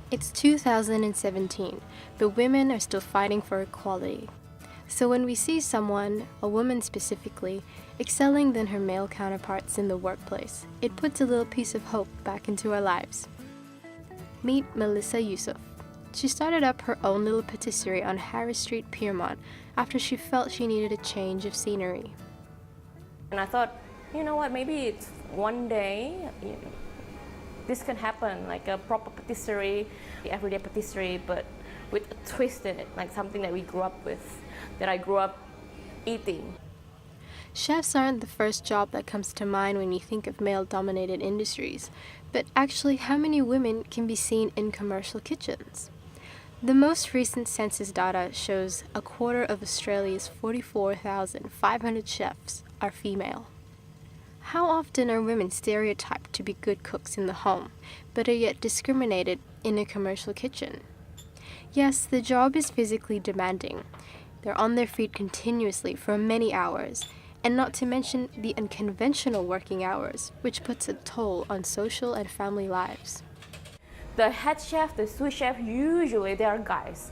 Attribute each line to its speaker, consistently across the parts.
Speaker 1: It's 2017, but women are still fighting for equality. So when we see someone, a woman specifically, excelling than her male counterparts in the workplace, it puts a little piece of hope back into our lives. Meet Melissa Yusuf. She started up her own little patisserie on Harris Street, Piermont, after she felt she needed a change of scenery.
Speaker 2: And I thought, you know what, maybe it's one day, this can happen, like a proper patisserie, the everyday patisserie, but with a twist in it, like something that we grew up with, that I grew up eating.
Speaker 1: Chefs aren't the first job that comes to mind when you think of male-dominated industries, but actually how many women can be seen in commercial kitchens? The most recent census data shows a quarter of Australia's 44,500 chefs are female. How often are women stereotyped to be good cooks in the home, but are yet discriminated in a commercial kitchen? Yes, the job is physically demanding. They're on their feet continuously for many hours, and not to mention the unconventional working hours, which puts a toll on social and family lives.
Speaker 2: The head chef, the sous chef, usually they are guys.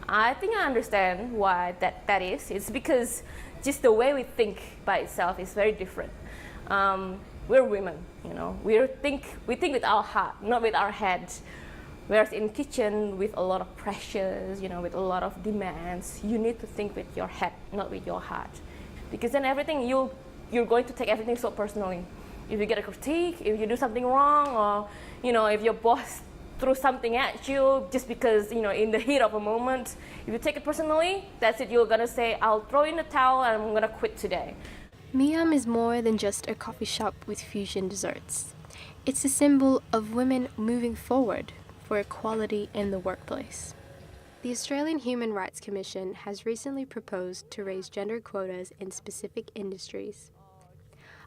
Speaker 2: I think I understand why that is. It's because just the way we think by itself is very different. We're women, we think with our heart, not with our head. Whereas in kitchen, with a lot of pressures, with a lot of demands, you need to think with your head, not with your heart. Because then everything, you're going to take everything so personally. If you get a critique, if you do something wrong, or if your boss threw something at you just because, in the heat of a moment, if you take it personally, that's it. You're gonna say, I'll throw in the towel and I'm gonna quit today.
Speaker 1: Miam is more than just a coffee shop with fusion desserts. It's a symbol of women moving forward for equality in the workplace. The Australian Human Rights Commission has recently proposed to raise gender quotas in specific industries.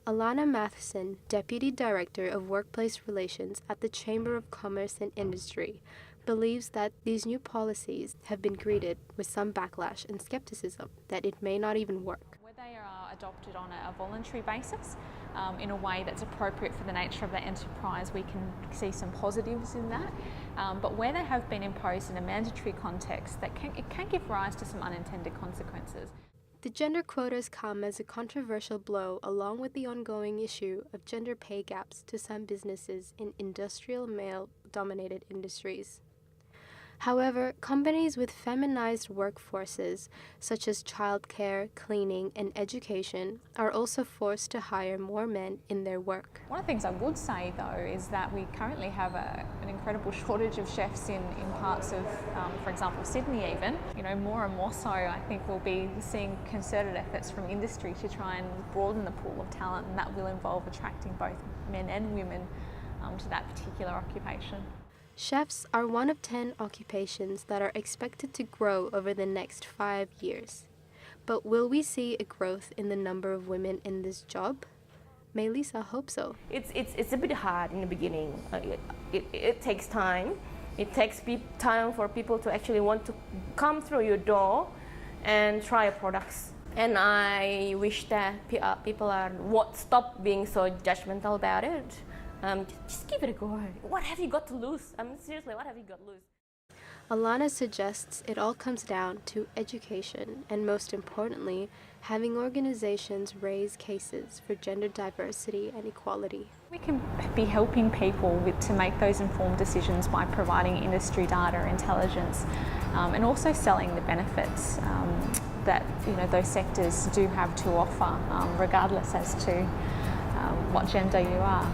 Speaker 1: Alana Matheson, Deputy Director of Workplace Relations at the Chamber of Commerce and Industry, believes that these new policies have been greeted with some backlash and skepticism that it may not even work.
Speaker 3: Where they are adopted on a voluntary basis, in a way that's appropriate for the nature of the enterprise, we can see some positives in that. But where they have been imposed in a mandatory context, it can give rise to some unintended consequences.
Speaker 1: The gender quotas come as a controversial blow along with the ongoing issue of gender pay gaps to some businesses in industrial male-dominated industries. However, companies with feminized workforces, such as childcare, cleaning, and education, are also forced to hire more men in their work.
Speaker 3: One of the things I would say, though, is that we currently have an incredible shortage of chefs in parts of, for example, Sydney even. More and more so, I think we'll be seeing concerted efforts from industry to try and broaden the pool of talent, and that will involve attracting both men and women to that particular occupation.
Speaker 1: Chefs are one of 10 occupations that are expected to grow over the next 5 years. But will we see a growth in the number of women in this job? Melissa hopes so.
Speaker 2: It's a bit hard in the beginning. It takes time. It takes time for people to actually want to come through your door and try your products. And I wish that people won't stop being so judgmental about it. Just give it a go. What have you got to lose? Seriously, what have you got to lose?
Speaker 1: Alana suggests it all comes down to education and, most importantly, having organizations raise cases for gender diversity and equality.
Speaker 3: We can be helping people to make those informed decisions by providing industry data, intelligence, and also selling the benefits that those sectors do have to offer, regardless as to what gender you are.